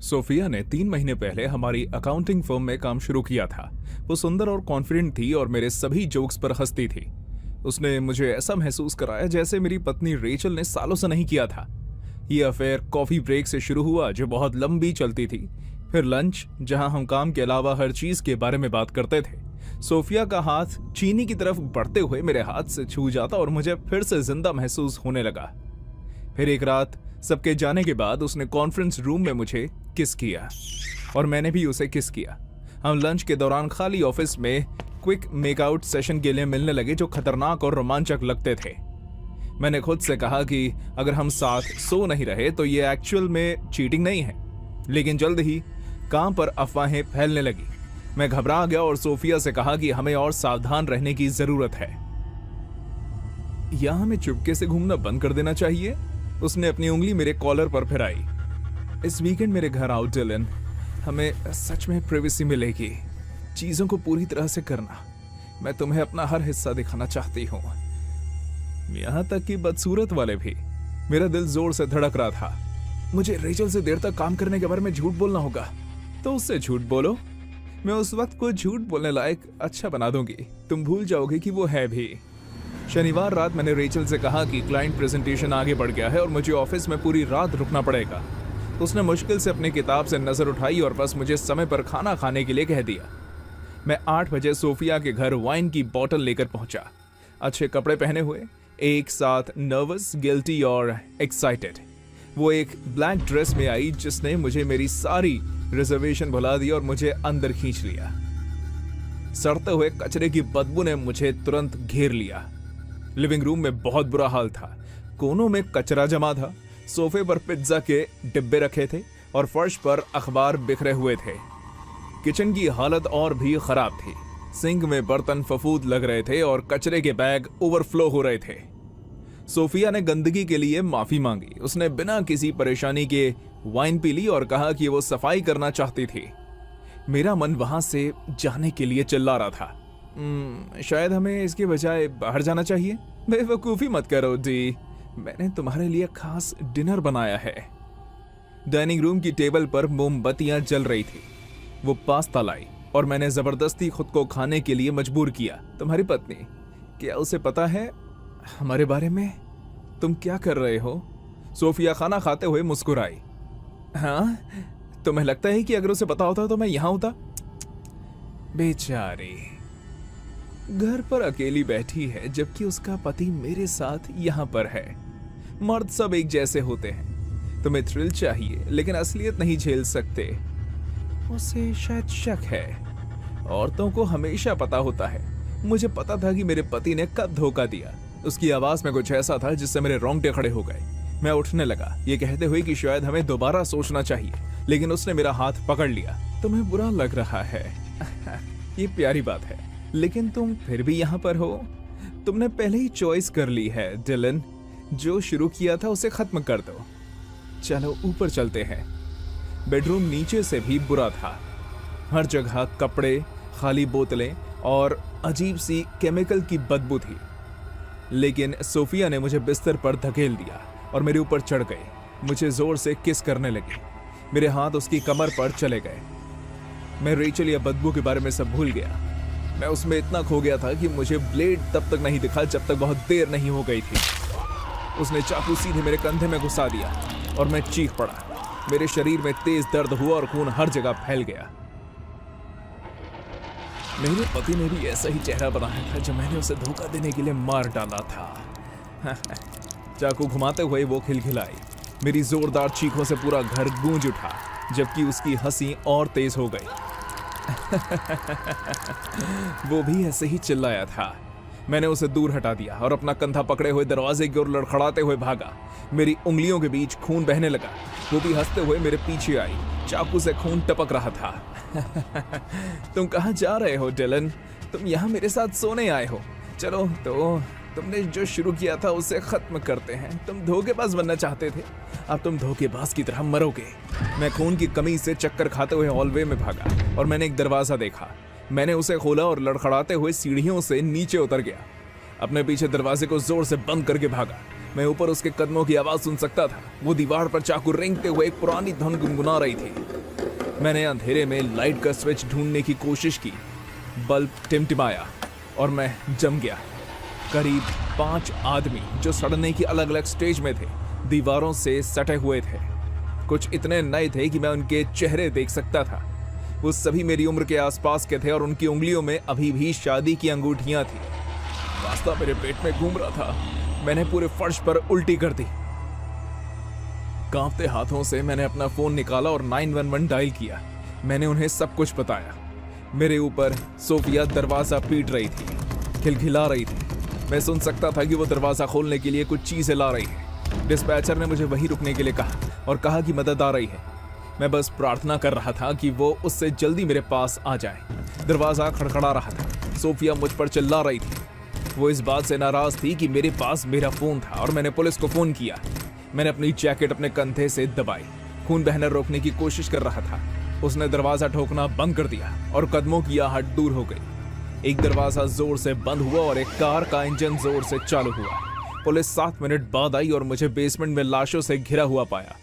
Sophia ने 3 महीने पहले हमारी अकाउंटिंग फर्म में काम शुरू किया था। वो सुंदर और कॉन्फिडेंट थी और मेरे सभी जोक्स पर हंसती थी। उसने मुझे ऐसा महसूस कराया जैसे मेरी पत्नी रेचल ने सालों से नहीं किया था। ये अफेयर कॉफी ब्रेक से शुरू हुआ जो बहुत लंबी चलती थी, फिर लंच जहां हम काम के अलावा हर चीज के बारे में बात करते थे। सोफिया का हाथ चीनी की तरफ बढ़ते हुए मेरे हाथ से छू जाता और मुझे फिर से जिंदा महसूस होने लगा। फिर एक रात सबके जाने के बाद उसने कॉन्फ्रेंस रूम में मुझे किस किया और मैंने भी उसे किस किया। हम लंच के दौरान खाली ऑफिस में क्विक मेकआउट सेशन के लिए मिलने लगे जो खतरनाक और रोमांचक लगते थे। मैंने खुद से कहा कि अगर हम साथ सो नहीं रहे तो ये एक्चुअल में चीटिंग नहीं है, लेकिन जल्द ही काम पर अफवाहें फैलने लगी। मैं घबरा गया और सोफिया से कहा कि हमें और सावधान रहने की जरूरत है। या हमें चुपके से घूमना बंद कर देना चाहिए। उसने अपनी उंगली मेरे कॉलर पर फिराई। इस वीकेंड मेरे घर आओ डिलन, हमें सच में प्राइवेसी मिलेगी। चीजों को पूरी तरह से करना, मैं तुम्हें अपना हर हिस्सा दिखाना चाहती हूँ, यहां तक कि बदसूरत वाले भी। मेरा दिल जोर से धड़क रहा था। मुझे रेचल से देर तक काम करने के बारे में झूठ बोलना होगा, तो उससे झूठ बोलो। मैं उस वक्त को झूठ बोलने लायक अच्छा बना दूंगी, तुम भूल जाओगे कि वो है भी। शनिवार रात मैंने रेचल से कहा कि क्लाइंट प्रेजेंटेशन आगे बढ़ गया है और मुझे ऑफिस में पूरी रात रुकना पड़ेगा। उसने मुश्किल से अपनी किताब से नजर उठाई और बस मुझे समय पर खाना खाने के लिए कह दिया। मैं 8 बजे सोफिया के घर वाइन की बोतल लेकर पहुंचा, अच्छे कपड़े पहने हुए, एक साथ नर्वस, गिल्टी और एक्साइटेड। वो एक ब्लैक ड्रेस में आई जिसने मुझे मेरी सारी रिजर्वेशन भुला दी और मुझे अंदर खींच लिया। सड़ते हुए कचरे की बदबू ने मुझे तुरंत घेर लिया। लिविंग रूम में बहुत बुरा हाल था। कोनों में कचरा जमा था, सोफे पर पिज्जा के डिब्बे रखे थे और फर्श पर अखबार बिखरे हुए थे। किचन की हालत और भी खराब थी। सिंक में बर्तन फफूद लग रहे थे और कचरे के बैग ओवरफ्लो हो रहे थे। सोफिया ने गंदगी के लिए माफी मांगी। उसने बिना किसी परेशानी के वाइन पी ली और कहा कि वो सफाई करना चाहती थी। मेरा मन वहां से जाने के लिए चिल्ला रहा था। शायद हमें इसके बजाय बाहर जाना चाहिए। बेवकूफी मत करो डी, मैंने तुम्हारे लिए खास डिनर बनाया है। डाइनिंग रूम की टेबल पर मोमबत्तियां जल रही थी। वो पास्ता लाई और मैंने जबरदस्ती खुद को खाने के लिए मजबूर किया। तुम्हारी पत्नी, क्या उसे पता है हमारे बारे में? तुम क्या कर रहे हो? सोफिया खाना खाते हुए मुस्कुराई। हाँ, तुम्हें लगता है कि अगर उसे पता होता तो मैं यहां होता? बेचारी, घर पर अकेली बैठी है जबकि उसका पति मेरे साथ यहाँ पर है। मर्द सब एक जैसे होते हैं। तुम्हें थ्रिल चाहिए लेकिन असलियत नहीं झेल सकते। उसे शायद शक है। औरतों को हमेशा पता होता है। मुझे पता था कि मेरे पति ने कब धोखा दिया। उसकी आवाज में कुछ ऐसा था जिससे मेरे रोंगटे खड़े हो गए। मैं उठने लगा, ये कहते हुए कि शायद हमें दोबारा सोचना चाहिए, लेकिन उसने मेरा हाथ पकड़ लिया। तुम्हें बुरा लग रहा है। ये प्यारी बात है, लेकिन तुम फिर भी यहाँ पर हो। तुमने पहले ही चॉइस कर ली है डिलन। जो शुरू किया था उसे खत्म कर दो। चलो ऊपर चलते हैं। बेडरूम नीचे से भी बुरा था। हर जगह कपड़े, खाली बोतलें और अजीब सी केमिकल की बदबू थी। लेकिन सोफिया ने मुझे बिस्तर पर धकेल दिया और मेरे ऊपर चढ़ गई। मुझे जोर से किस करने लगी। मेरे हाथ उसकी कमर पर चले गए। मैं रेचल या बदबू के बारे में सब भूल गया। मैं उसमें इतना खो गया था कि मुझे ब्लेड तब तक नहीं दिखा जब तक बहुत देर नहीं हो गई थी। उसने चाकू सीधे मेरे कंधे में घुसा दिया और मैं चीख पड़ा। मेरे शरीर में तेज दर्द हुआ और खून हर जगह फैल गया। मेरे पति ने भी ऐसा ही चेहरा बनाया था जो मैंने उसे धोखा देने के लिए मार डाला था। चाकू घुमाते हुए वो खिलखिलाई। मेरी जोरदार चीखों से पूरा घर गूंज उठा, जबकि उसकी हंसी और तेज हो गई। वो भी ऐसे ही चिल्लाया था। मैंने उसे दूर हटा दिया और अपना कंधा पकड़े हुए दरवाजे की ओर लड़खड़ाते हुए भागा। मेरी उंगलियों के बीच खून बहने लगा। वो भी हंसते हुए मेरे पीछे आई। चाकू से खून टपक रहा था। तुम कहाँ जा रहे हो डिलन? तुम यहाँ मेरे साथ सोने आए हो। चलो तो तुमने जो शुरू किया था उसे खत्म करते हैं। तुम धोखेबाज बनना चाहते थे, अब तुम धोखेबाज की तरह मरोगे। मैं खून की कमी से चक्कर खाते हुए हॉलवे में भागा और मैंने एक दरवाजा देखा। मैंने उसे खोला और लड़खड़ाते हुए सीढ़ियों से नीचे उतर गया। अपने पीछे दरवाजे को जोर से बंद करके भागा मैं ऊपर उसके कदमों की आवाज सुन सकता था। वो दीवार पर चाकू रेंगते हुए एक पुरानी धुन गुनगुना रही थी। मैंने अंधेरे में लाइट का स्विच ढूंढने की कोशिश की। बल्ब टिमटिमाया और मैं जम गया। करीब 5 आदमी जो सड़ने की अलग अलग स्टेज में थे, दीवारों से सटे हुए थे। कुछ इतने नए थे कि मैं उनके चेहरे देख सकता था। वो सभी मेरी उम्र के आसपास के थे और उनकी उंगलियों में अभी भी शादी की अंगूठियां थी। रास्ता मेरे पेट में घूम रहा था। मैंने पूरे फर्श पर उल्टी कर दी। कांपते हाथों से मैंने अपना फोन निकाला और 911 डायल किया। मैंने उन्हें सब कुछ बताया। मेरे ऊपर सोफिया दरवाजा पीट रही थी, खिलखिला रही थी। मैं सुन सकता था कि वो दरवाजा खोलने के लिए कुछ चीजें ला रही है। डिस्पैचर ने मुझे वहीं रुकने के लिए कहा और कहा कि मदद आ रही है। मैं बस प्रार्थना कर रहा था कि वो उससे जल्दी मेरे पास आ जाए। दरवाजा खड़खड़ा रहा था। सोफिया मुझ पर चिल्ला रही थी। वो इस बात से नाराज थी कि मेरे पास मेरा फोन था और मैंने पुलिस को फोन किया। मैंने अपनी जैकेट अपने कंधे से दबाई। खून बहना रोकने की कोशिश कर रहा था। उसने दरवाजा ठोकना बंद कर दिया और कदमों की आहट दूर हो गई। एक दरवाजा जोर से बंद हुआ और एक कार का इंजन जोर से चालू हुआ। पुलिस 7 मिनट बाद आई और मुझे बेसमेंट में लाशों से घिरा हुआ पाया।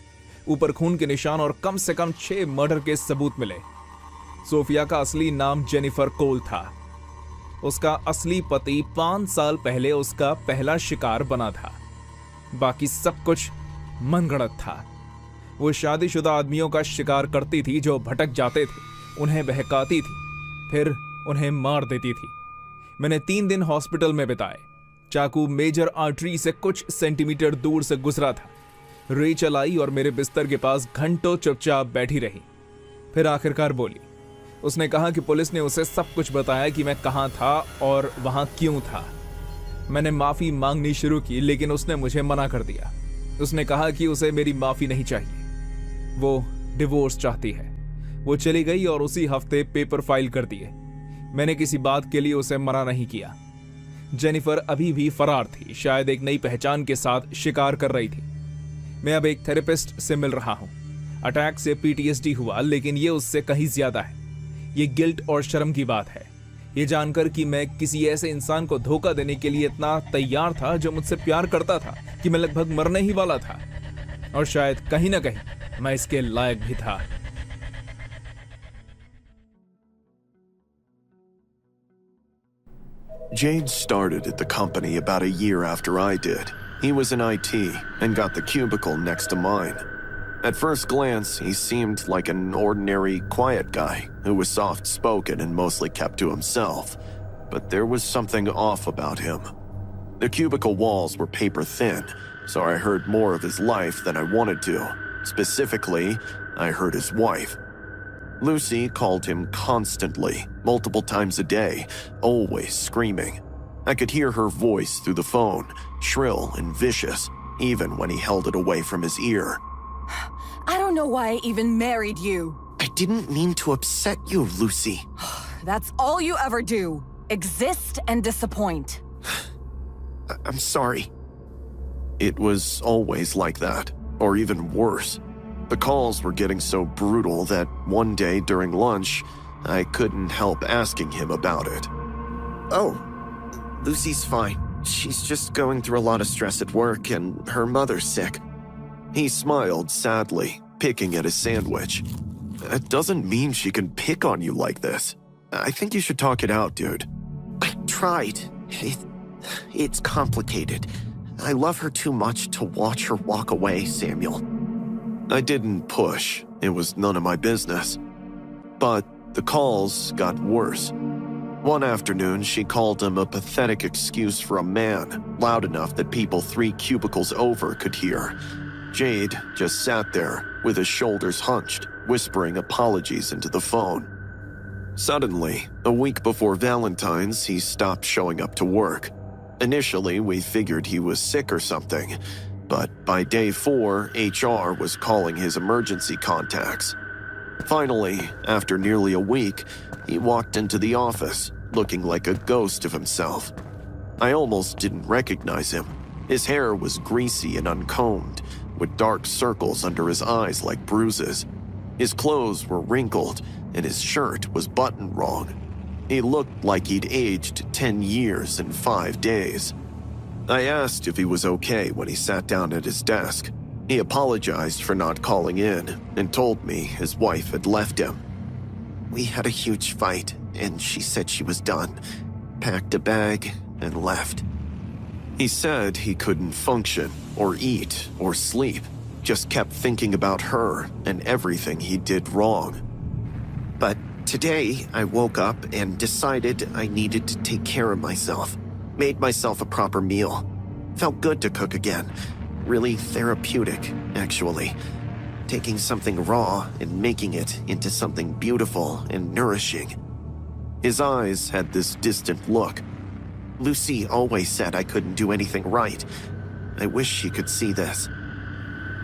ऊपर खून के निशान और कम से कम 6 मर्डर के सबूत मिले। सोफिया का असली नाम जेनिफर कोल था। उसका असली पति 5 साल पहले उसका पहला शिकार बना था। बाकी सब कुछ मनगढ़ंत था। वो शादीशुदा आदमियों का शिकार करती थी जो भटक जाते थे, उन्हें बहकाती थी, फिर उन्हें मार देती थी। मैंने 3 दिन हॉस्पिटल में बिताए। चाकू मेजर आर्टरी से कुछ सेंटीमीटर दूर से गुजरा था। रेचल आई और मेरे बिस्तर के पास घंटों चुपचाप बैठी रही। फिर आखिरकार बोली। उसने कहा कि पुलिस ने उसे सब कुछ बताया कि मैं कहां था और वहां क्यों था। मैंने माफी मांगनी शुरू की, लेकिन उसने मुझे मना कर दिया। उसने कहा कि उसे मेरी माफी नहीं चाहिए, वो डिवोर्स चाहती है। वो चली गई और उसी हफ्ते पेपर फाइल कर दिए। मैंने किसी बात के लिए उसे मना नहीं किया। जेनिफर अभी भी फरार थी, शायद एक नई पहचान के साथ शिकार कर रही थी। मैं अब एक थेरेपिस्ट से मिल रहा हूं। अटैक से पीटीएसडी हुआ, लेकिन ये उससे कहीं ज्यादा है। ये गिल्ट और शर्म की बात है। ये जानकर कि मैं किसी ऐसे इंसान को धोखा देने के लिए इतना तैयार था जो मुझसे प्यार करता था कि मैं लगभग मरने ही वाला था, और शायद कहीं ना कहीं मैं इसके लायक भी था। Jade started at the company about a year after I did. He was in IT and got the cubicle next to mine. At first glance, he seemed like an ordinary, quiet guy who was soft-spoken and mostly kept to himself. But there was something off about him. The cubicle walls were paper-thin, so I heard more of his life than I wanted to. Specifically, I heard his wife. Lucy called him constantly, multiple times a day, always screaming. I could hear her voice through the phone, shrill and vicious, even when he held it away from his ear. I don't know why I even married you. I didn't mean to upset you, Lucy. That's all you ever do. Exist and disappoint. I'm sorry. It was always like that, or even worse. The calls were getting so brutal that one day during lunch, I couldn't help asking him about it. Oh, Lucy's fine. She's just going through a lot of stress at work and her mother's sick. He smiled sadly, picking at his sandwich. That doesn't mean she can pick on you like this. I think you should talk it out, dude. I tried. It's complicated. I love her too much to watch her walk away, Samuel. I didn't push. It was none of my business. But the calls got worse. One afternoon, she called him a pathetic excuse for a man, loud enough that people 3 cubicles over could hear. Jade just sat there, with his shoulders hunched, whispering apologies into the phone. Suddenly, a week before Valentine's, he stopped showing up to work. Initially, we figured he was sick or something, but by day 4, HR was calling his emergency contacts. Finally, after nearly a week, he walked into the office, looking like a ghost of himself. I almost didn't recognize him. His hair was greasy and uncombed, with dark circles under his eyes like bruises. His clothes were wrinkled, and his shirt was buttoned wrong. He looked like he'd aged 10 years in 5 days. I asked if he was okay when he sat down at his desk. He apologized for not calling in and told me his wife had left him. We had a huge fight, and she said she was done, packed a bag, and left. He said he couldn't function or eat or sleep, just kept thinking about her and everything he did wrong. But today, I woke up and decided I needed to take care of myself. Made myself a proper meal. Felt good to cook again. Really therapeutic, actually. Taking something raw and making it into something beautiful and nourishing. His eyes had this distant look. Lucy always said I couldn't do anything right. I wish she could see this.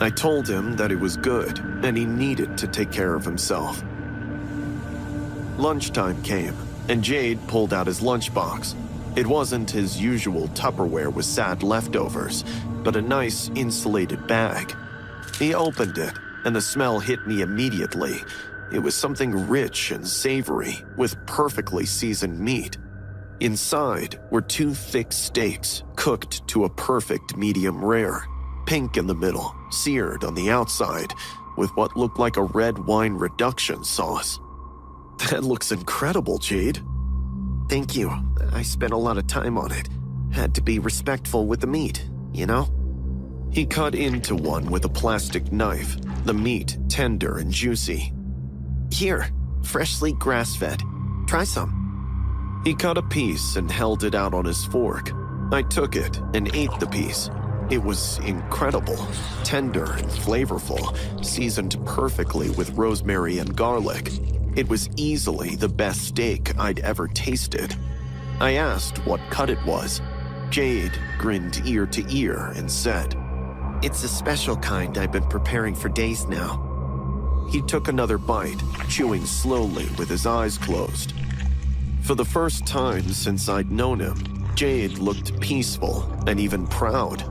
I told him that it was good and he needed to take care of himself. Lunchtime came, and Jade pulled out his lunchbox. It wasn't his usual Tupperware with sad leftovers, but a nice insulated bag. He opened it, and the smell hit me immediately. It was something rich and savory, with perfectly seasoned meat. Inside were 2 thick steaks, cooked to a perfect medium rare, pink in the middle, seared on the outside, with what looked like a red wine reduction sauce. That looks incredible, Jade. Thank you. I spent a lot of time on it. Had to be respectful with the meat, you know? He cut into one with a plastic knife, the meat tender and juicy. Here, freshly grass-fed. Try some. He cut a piece and held it out on his fork. I took it and ate the piece. It was incredible, tender and flavorful, seasoned perfectly with rosemary and garlic. It was easily the best steak I'd ever tasted. I asked what cut it was. Jade grinned ear to ear and said, "It's a special kind I've been preparing for days now." He took another bite, chewing slowly with his eyes closed. For the first time since I'd known him, Jade looked peaceful and even proud.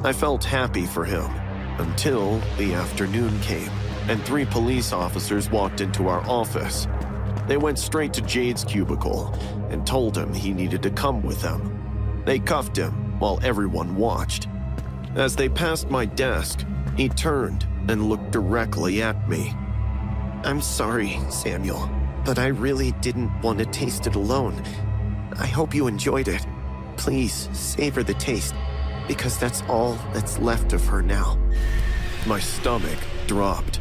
I felt happy for him until the afternoon came, and 3 police officers walked into our office. They went straight to Jade's cubicle and told him he needed to come with them. They cuffed him while everyone watched. As they passed my desk, he turned and looked directly at me. "I'm sorry, Samuel, but I really didn't want to taste it alone. I hope you enjoyed it. Please savor the taste, because that's all that's left of her now." My stomach dropped.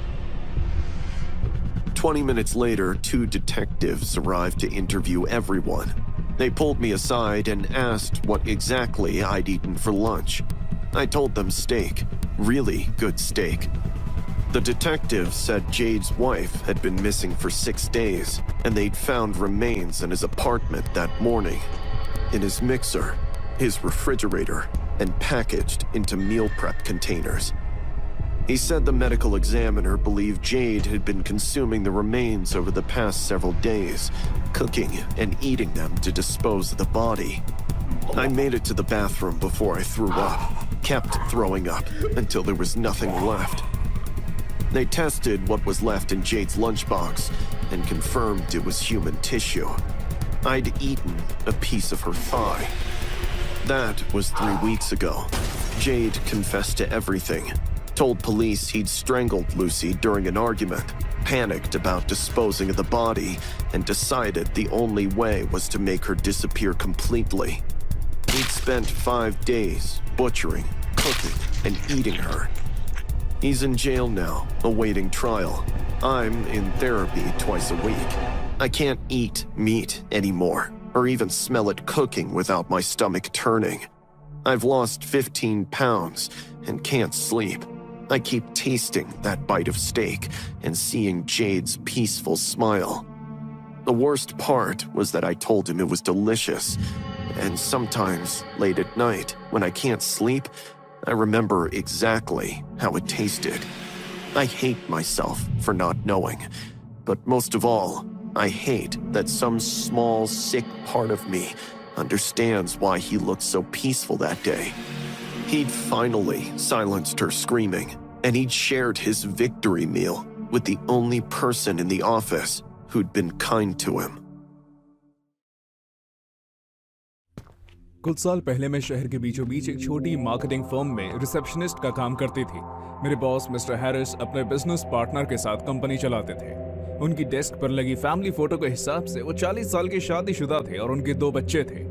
20 minutes later, 2 detectives arrived to interview everyone. They pulled me aside and asked what exactly I'd eaten for lunch. I told them steak, really good steak. The detectives said Jade's wife had been missing for 6 days, and they'd found remains in his apartment that morning. In his mixer, his refrigerator, and packaged into meal prep containers. He said the medical examiner believed Jade had been consuming the remains over the past several days, cooking and eating them to dispose of the body. I made it to the bathroom before I threw up, kept throwing up until there was nothing left. They tested what was left in Jade's lunchbox and confirmed it was human tissue. I'd eaten a piece of her thigh. That was 3 weeks ago. Jade confessed to everything. Told police he'd strangled Lucy during an argument, panicked about disposing of the body, and decided the only way was to make her disappear completely. He'd spent 5 days butchering, cooking, and eating her. He's in jail now, awaiting trial. I'm in therapy twice a week. I can't eat meat anymore, or even smell it cooking without my stomach turning. I've lost 15 pounds and can't sleep. I keep tasting that bite of steak and seeing Jade's peaceful smile. The worst part was that I told him it was delicious, and sometimes, late at night, when I can't sleep, I remember exactly how it tasted. I hate myself for not knowing, but most of all, I hate that some small, sick part of me understands why he looked so peaceful that day. He'd finally silenced her screaming, and he'd shared his victory meal with the only person in the office who'd been kind to him. कुछ साल पहले मैं शहर के बीचों बीच एक छोटी marketing firm में रिसेप्शनिस्ट का काम करती थी। मेरे बॉस मिस्टर हैरिस अपने बिजनेस पार्टनर के साथ कंपनी चलाते थे। उनकी डेस्क पर लगी फैमिली फोटो के हिसाब से वो 40 साल के शादीशुदा थे और उनके 2 बच्चे थे।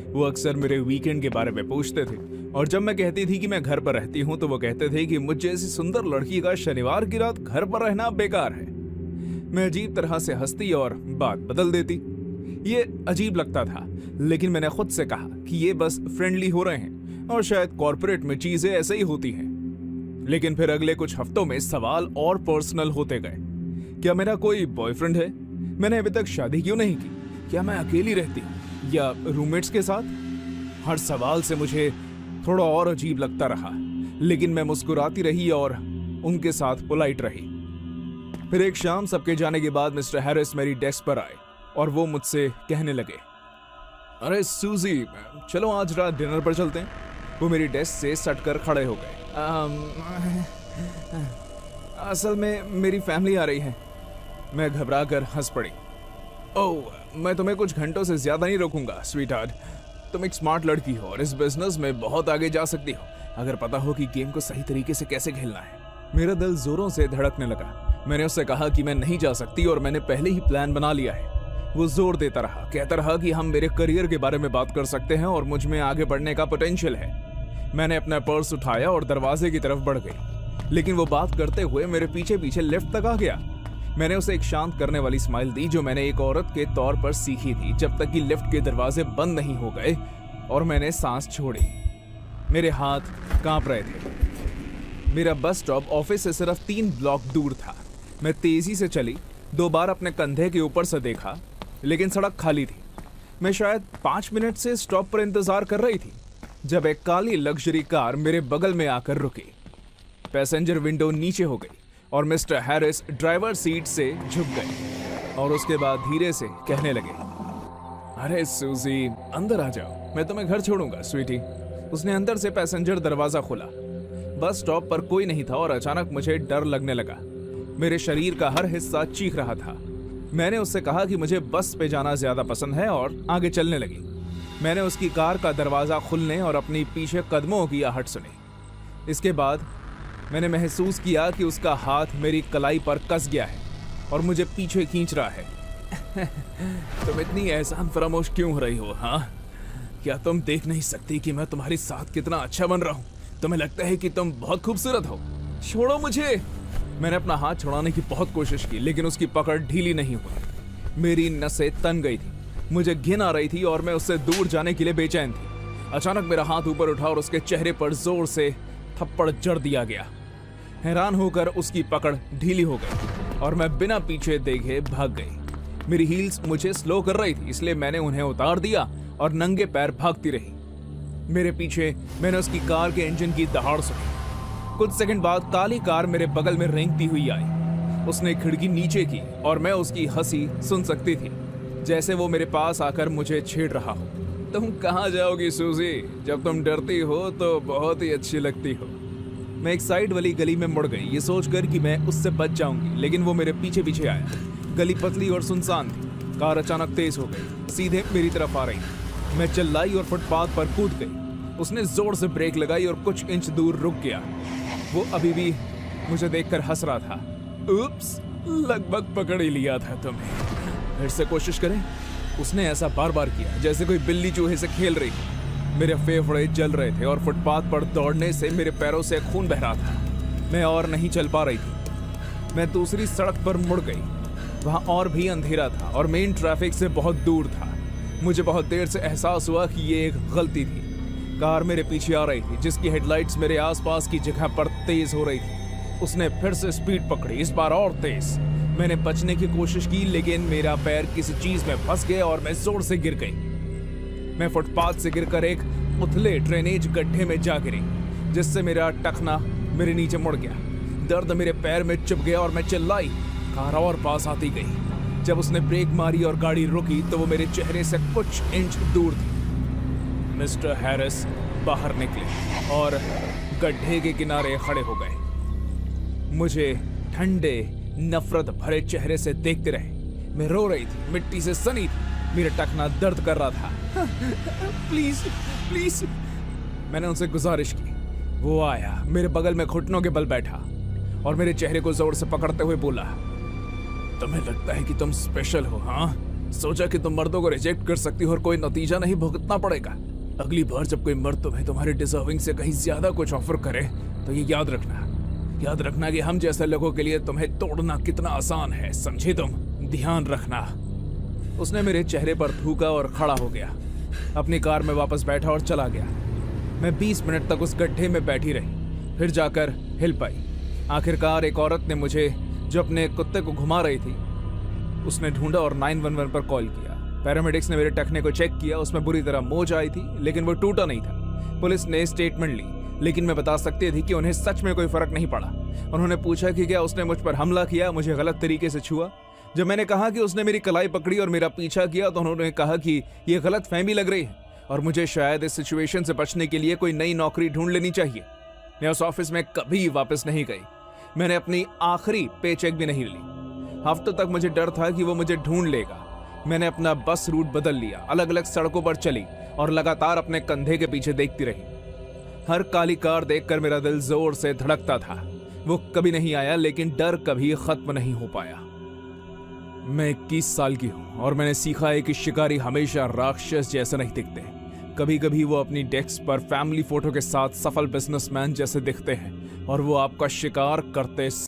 वो अक्सर मेरे वीकेंड के बारे में पूछते थे और जब मैं कहती थी कि मैं घर पर रहती हूँ तो वो कहते थे कि मुझ जैसी सुंदर लड़की का शनिवार की रात घर पर रहना बेकार है। मैं अजीब तरह से हंसती और बात बदल देती। ये अजीब लगता था, लेकिन मैंने खुद से कहा कि ये बस फ्रेंडली हो रहे हैं और शायद कॉर्पोरेट में चीजें ऐसे ही होती हैं। लेकिन फिर अगले कुछ हफ्तों में सवाल और पर्सनल होते गए। क्या मेरा कोई बॉयफ्रेंड है? मैंने अभी तक शादी क्यों नहीं की? क्या मैं अकेली रहती हूँ या रूममेट्स के साथ? हर सवाल से मुझे थोड़ा और अजीब लगता रहा, लेकिन मैं मुस्कुराती रही और उनके साथ पोलाइट रही। फिर एक शाम सबके जाने के बाद मिस्टर हैरिस मेरी डेस्क पर आए और वो मुझसे कहने लगे, अरे सूजी, चलो आज रात डिनर पर चलते हैं। वो मेरी डेस्क से सटकर खड़े हो गए। असल में मेरी फैमिली आ रही है। मैं घबरा कर हंस पड़ी। ओह, मैं तुम्हें कुछ घंटों से ज्यादा नहीं रोकूंगा स्वीटहार्ट। तुम एक स्मार्ट लड़की हो और इस बिजनेस में बहुत आगे जा सकती हो अगर पता हो कि गेम को सही तरीके से कैसे खेलना है। मेरा दिल जोरों से धड़कने लगा। मैंने उससे कहा कि मैं नहीं जा सकती और मैंने पहले ही प्लान बना लिया है। वो जोर देता रहा, कहता रहा कि हम मेरे करियर के बारे में बात कर सकते हैं और मुझ में आगे बढ़ने का पोटेंशियल है। मैंने अपना पर्स उठाया और दरवाजे की तरफ बढ़ गई, लेकिन वो बात करते हुए मेरे पीछे पीछे लिफ्ट तक आ गया। मैंने उसे एक शांत करने वाली स्माइल दी जो मैंने एक औरत के तौर पर सीखी थी, जब तक कि लिफ्ट के दरवाजे बंद नहीं हो गए और मैंने सांस छोड़ी। मेरे हाथ कांप रहे थे। मेरा बस स्टॉप ऑफिस से सिर्फ 3 ब्लॉक दूर था। मैं तेजी से चली, 2 बार अपने कंधे के ऊपर से देखा, लेकिन सड़क खाली थी। मैं शायद 5 मिनट से स्टॉप पर इंतजार कर रही थी जब एक काली लग्जरी कार मेरे बगल में आकर रुकी। पैसेंजर विंडो नीचे हो गई और मिस्टर हैरिस ड्राइवर सीट से झुक गए और उसके बाद धीरे से कहने लगे, अरे सूजी, अंदर आ जाओ, मैं तुम्हें घर छोड़ूंगा स्वीटी। उसने अंदर से पैसेंजर दरवाजा खोला। बस स्टॉप पर कोई नहीं था और अचानक मुझे डर लगने लगा। मेरे शरीर का हर हिस्सा चीख रहा था। मैंने उससे कहा कि मुझे बस पे जाना ज्यादा पसंद है और आगे चलने लगी। मैंने उसकी कार का दरवाजा खुलने और अपनी पीछे कदमों की आहट सुनी। इसके बाद मैंने महसूस किया कि उसका हाथ मेरी कलाई पर कस गया है और मुझे पीछे खींच रहा है। तुम इतनी एहसान फरामोश क्यों हो रही हो? हाँ, क्या तुम देख नहीं सकती कि मैं तुम्हारे साथ कितना अच्छा बन रहा हूँ? तुम्हें लगता है कि तुम बहुत खूबसूरत हो? छोड़ो मुझे। मैंने अपना हाथ छुड़ाने की बहुत कोशिश की, लेकिन उसकी पकड़ ढीली नहीं हुई। मेरी नसें तन गई थी, मुझे घिन आ रही थी और मैं उससे दूर जाने के लिए बेचैन थी। अचानक मेरा हाथ ऊपर उठा और उसके चेहरे पर जोर से थप्पड़ जड़ दिया गया। हैरान होकर उसकी पकड़ ढीली हो गई और मैं बिना पीछे देखे भाग गई। मेरी हील्स मुझे स्लो कर रही थी, इसलिए मैंने उन्हें उतार दिया और नंगे पैर भागती रही। मेरे पीछे मैंने उसकी कार के इंजन की दहाड़ सुनी। कुछ सेकंड बाद काली कार मेरे बगल में रेंगती हुई आई। उसने खिड़की नीचे की और मैं उसकी हंसी सुन सकती थी, जैसे वो मेरे पास आकर मुझे छेड़ रहा हो। तुम कहाँ जाओगी सूजी? जब तुम डरती हो तो बहुत ही अच्छी लगती हो। मैं एक साइड वाली गली में मुड़ गई, ये सोचकर कि मैं उससे बच जाऊंगी, लेकिन वो मेरे पीछे पीछे आया। गली पतली और सुनसान थी। कार अचानक तेज हो गई, सीधे मेरी तरफ आ रही। मैं चिल्लाई और फुटपाथ पर कूद गई। उसने जोर से ब्रेक लगाई और कुछ इंच दूर रुक गया। वो अभी भी मुझे देखकर हंस रहा था। उप्स, लगभग पकड़ ही लिया था तुम्हें। फिर से कोशिश करें। उसने ऐसा बार बार किया जैसे कोई बिल्ली चूहे से खेल रही थी। मेरे फेफड़े जल रहे थे और फुटपाथ पर दौड़ने से मेरे पैरों से खून बह रहा था। मैं और नहीं चल पा रही थी। मैं दूसरी सड़क पर मुड़ गई। वहां और भी अंधेरा था और मेन ट्रैफिक से बहुत दूर था। मुझे बहुत देर से एहसास हुआ कि ये एक गलती थी। कार मेरे पीछे आ रही थी, जिसकी हेडलाइट्स मेरे आसपास की जगह पर तेज हो रही थी। उसने फिर से स्पीड पकड़ी, इस बार और तेज। मैंने बचने की कोशिश की, लेकिन मेरा पैर किसी चीज में फंस गया और मैं जोर से गिर गई। मैं फुटपाथ से गिरकर एक उथले ड्रेनेज गड्ढे में जा गिरी, जिससे मेरा टखना मेरे नीचे मुड़ गया। दर्द मेरे पैर में चुभ गया और मैं चिल्लाई। कार और पास आती गई। जब उसने ब्रेक मारी और गाड़ी रुकी तो वो मेरे चेहरे से कुछ इंच दूर थी। मिस्टर हैरिस बाहर निकले और गड्ढे के किनारे खड़े हो गए। मुझे ठंडे नफरत भरे चेहरे से देखते रहे। मैं रो रही थी, मिट्टी से सनी थी, मेरा टखना दर्द कर रहा था। Please please. मैंने उनसे गुजारिश की। वो आया, मेरे बगल में घुटनों के बल बैठा और मेरे चेहरे को जोर से पकड़ते हुए बोला, तुम्हें लगता है कि तुम स्पेशल हो? हाँ, सोचा कि तुम मर्दों को रिजेक्ट कर सकती हो और कोई नतीजा नहीं भुगतना पड़ेगा। अगली बार जब कोई मर्द तुम्हें तुम्हारे डिजर्विंग से कहीं ज्यादा कुछ ऑफर करे तो ये याद रखना कि हम जैसे लोगों के लिए तुम्हें तोड़ना कितना आसान है, समझे तुम? ध्यान रखना। उसने मेरे चेहरे पर थूका और खड़ा हो गया। अपनी कार में वापस बैठा और चला गया। मैं 20 मिनट तक उस गड्ढे में बैठी रही, फिर जाकर हिल पाई। आखिरकार एक औरत ने मुझे, जो अपने कुत्ते को घुमा रही थी, उसने ढूंढा और 911 पर कॉल किया। पैरामेडिक्स ने मेरे टखने को चेक किया। उसमें बुरी तरह मोच आई थी, लेकिन वो टूटा नहीं था। पुलिस ने स्टेटमेंट ली, लेकिन मैं बता सकती थी कि उन्हें सच में कोई फर्क नहीं पड़ा। उन्होंने पूछा कि क्या उसने मुझ पर हमला किया, मुझे गलत तरीके से छुआ। जब मैंने कहा कि उसने मेरी कलाई पकड़ी और मेरा पीछा किया, तो उन्होंने कहा कि ये गलत फहमी लग रही है और मुझे शायद इस सिचुएशन से बचने के लिए कोई नई नौकरी ढूंढ लेनी चाहिए। मैं उस ऑफिस में कभी वापस नहीं गई। मैंने अपनी आखिरी पेचेक भी नहीं ली। हफ्तों तक मुझे डर था कि वो मुझे ढूंढ लेगा। मैंने अपना बस रूट बदल लिया, अलग अलग सड़कों पर चली और लगातार अपने कंधे के पीछे देखती रही। हर काली कार देखकर मेरा दिल जोर से धड़कता था। वो कभी नहीं आया, लेकिन डर कभी खत्म नहीं हो पाया। मैं 21 साल की हूं और मैंने सीखा है कि शिकारी हमेशा राक्षस जैसे नहीं दिखते। कभी कभी वो अपनी डेस्क पर फैमिली फोटो के साथ सफल बिजनेसमैन जैसे दिखते हैं और वो आपका शिकार करते